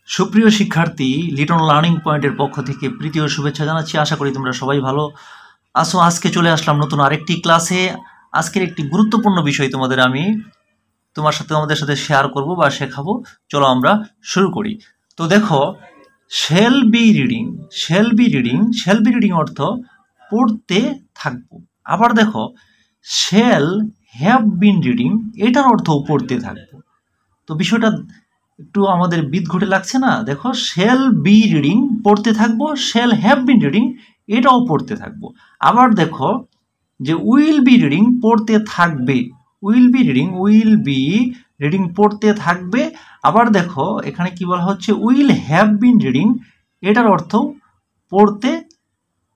সুপ্রিয় শিক্ষার্থী, লিটন লার্নিং পয়েন্টের পক্ষ থেকে প্রীতি ও শুভেচ্ছা জানাচ্ছি। আশা করি তোমরা সবাই ভালো আছো। আজকে চলে আসলাম নতুন আরেকটি ক্লাসে। আজকের একটি গুরুত্বপূর্ণ বিষয় তোমাদের সাথে শেয়ার করব বা শেখাবো। চলো আমরা শুরু করি। তো দেখো, শেল বি রিডিং অর্থ পড়তে থাকবো। আবার দেখো, শেল হ্যাভ বিন রিডিং, এটার অর্থ পড়তে থাকবো। তো বিষয়টা একটু আমাদের বিদঘুটে লাগছে না? দেখো, শেল বি রিডিং পড়তে থাকবো, শেল হ্যাভ বিন রিডিং এটাও পড়তে থাকবো। আবার দেখো যে উইল বি রিডিং পড়তে থাকবে, উইল বি রিডিং পড়তে থাকবে। আবার দেখো এখানে কি বলা হচ্ছে, উইল হ্যাভ বিন রিডিং এটার অর্থ পড়তে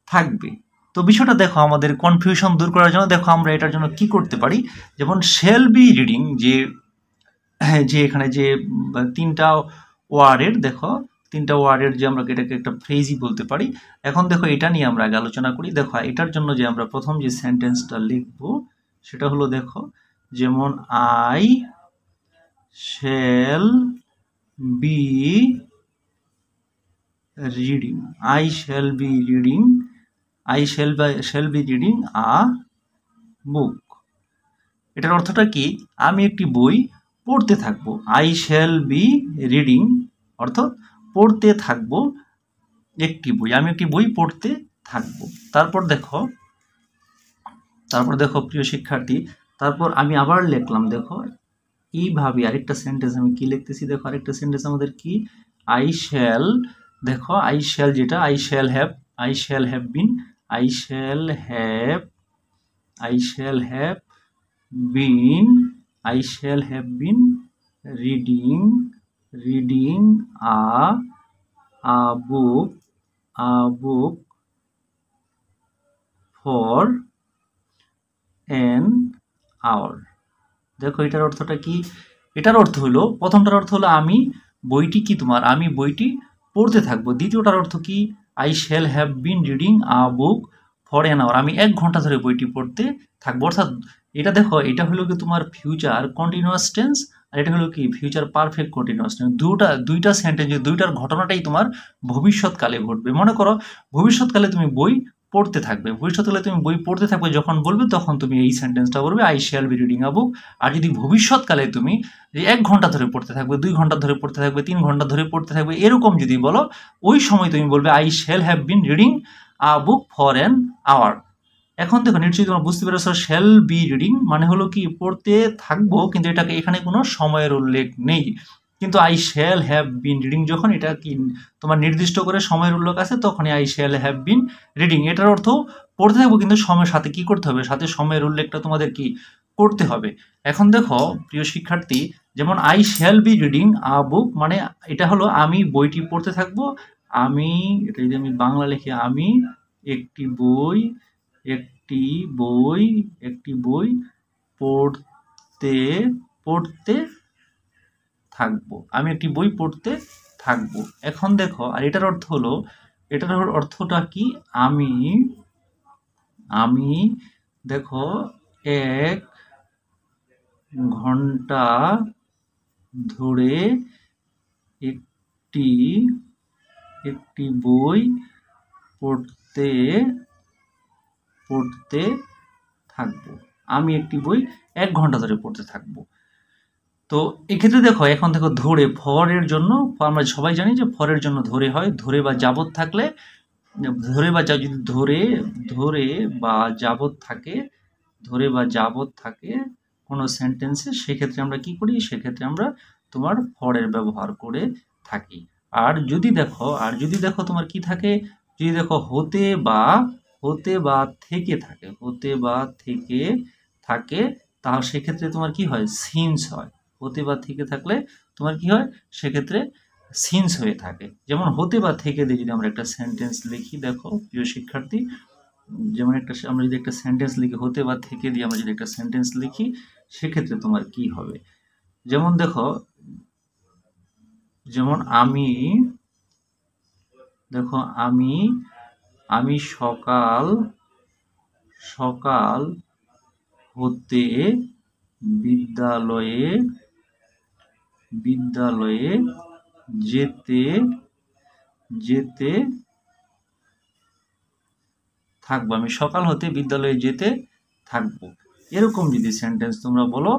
থাকবে। তো বিষয়টা দেখো, আমাদের কনফিউশন দূর করার জন্য দেখো আমরা এটার জন্য কি করতে পারি। যেমন শেল বি রিডিং, যে এখানে যে তিনটা ওয়ার্ডের যে আমরা এটাকে একটা ফ্রেজই বলতে পারি। এখন দেখো এটা নিয়ে আমরা আগে আলোচনা করি। দেখো এটার জন্য যে আমরা প্রথম যে সেন্টেন্সটা লিখবো সেটা হলো, দেখো যেমন I shall be reading, I shall be reading a book. এটার অর্থটা কি? আমি একটি বই পড়তে থাকবো। আই শ্যাল বি রিডিং অর্থ পড়তে থাকবো একটি বই, আমি একটি বই পড়তে থাকবো। তারপর দেখো প্রিয় শিক্ষার্থী, তারপর আমি আবার লিখলাম, দেখো এইভাবে আরেকটা সেন্টেন্স আমি কি লিখতেছি। দেখো আরেকটা সেন্টেন্স আমাদের কি, আই শ্যাল, দেখো আই শ্যাল যেটা, I shall have been reading a book for an hour. দেখো এটার অর্থটা কি? এটার অর্থ হলো, প্রথমটার অর্থ হলো আমি বইটি পড়তে থাকবো। দ্বিতীয়টার অর্থ কি, I shall have been reading a book for an hour, আমি 1 ঘন্টা ধরে বইটি পড়তে থাকবো। অর্থাৎ এটা দেখো, এটা হলো কি তোমার ফিউচার কন্টিনিউয়াস টেন্স, আর এটা হলো কি ফিউচার পারফেক্ট কন্টিনিউয়াস টেন্স। দুইটা সেন্টেন্স, দুইটার ঘটনাটাই তোমার ভবিষ্যৎকালে ঘটবে। মনে করো ভবিষ্যৎকালে তুমি বই পড়তে থাকবে, যখন বলবে তখন তুমি এই সেন্টেন্সটা বলবে, I shall be reading a book. আর যদি ভবিষ্যৎকালে তুমি 1 ঘন্টা ধরে পড়তে থাকবে, 2 ঘন্টা ধরে পড়তে থাকবে, 3 ঘন্টা ধরে পড়তে থাকবে, এরকম যদি বলো, ওই সময় তুমি বলবে I shall have been reading a book for an hour. এখন দেখো নিশ্চয়ই তোমরা বুঝতে পেরেছো, শ্যাল বি রিডিং মানে হলো কি পড়তে থাকবো, কিন্তু এটাকে এখানে কোনো সময়ের উল্লেখ নেই। কিন্তু I shall have been reading যখন এটা কি তোমার নির্দিষ্ট করে সময়ের উল্লেখ আছে, তখনই I shall have been reading এটার অর্থ পড়তে থাকবো, কিন্তু সময়ের সাথে কি করতে হবে, সাথে সময়ের উল্লেখটা তোমাদের কি করতে হবে। এখন দেখো প্রিয় শিক্ষার্থী, যেমন I shall be reading a book মানে এটা হলো আমি বইটি পড়তে থাকবো। এটা যদি আমি বাংলা লিখি, আমি একটি বই পড়তে থাকবো, আমি একটি বই পড়তে থাকবো। এখন দেখো, আর এটার অর্থটা কি, আমি দেখো 1 ঘন্টা ধরে একটি বই পড়তে থাকবো, আমি একটি বই 1 ঘন্টা ধরে পড়তে থাকবো। তো এক্ষেত্রে দেখো, এখন দেখো ধরে, ফরের জন্য আমরা সবাই জানি যে ফরের জন্য ধরে হয়, ধরে বা যাবত থাকলে, ধরে বা যাবত থাকে কোনো সেন্টেন্সে, সেক্ষেত্রে আমরা কি করি, সেক্ষেত্রে আমরা তোমার ফরের ব্যবহার করে থাকি। আর যদি দেখো তোমার কি থাকে, যদি দেখো হতে বা থেকে থাকে, তাহলে সেক্ষেত্রে তোমার কি হয়, সিন্স হয়। হতে বা থেকে থাকলে তোমার কি হয়, সেক্ষেত্রে সিন্স হয়ে থাকে। যেমন হতে বা থেকে দিয়ে যদি আমরা একটা সেন্টেন্স লিখি, দেখো প্রিয় শিক্ষার্থী, যেমন আমরা যদি একটা সেন্টেন্স লিখি, হতে বা থেকে দিয়ে আমরা যদি একটা সেন্টেন্স লিখি, সেক্ষেত্রে তোমার কি হবে। যেমন দেখো, যেমন আমি সকাল হতে বিদ্যালয়ে যেতে যেতে থাকবো, আমি সকাল হতে বিদ্যালয়ে যেতে থাকবো। এরকম যদি সেন্টেন্স তোমরা বলো,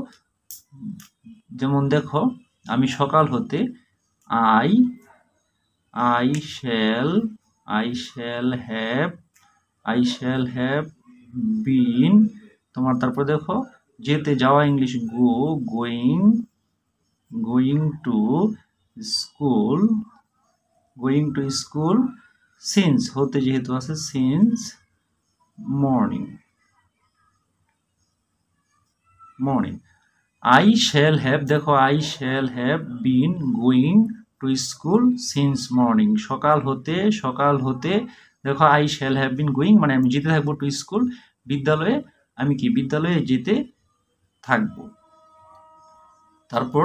যেমন দেখো, আমি সকাল হতে I I shall have been, তোমার তারপর দেখো যেতে যাওয়া English going to school since হতে যেহেতু আছে since morning I shall have, দেখো I shall have been going to school since morning, সকাল হতে দেখো I shall have been going মানে আমি যেতে থাকবো টু স্কুল, বিদ্যালয়ে যেতে থাকবো। তারপর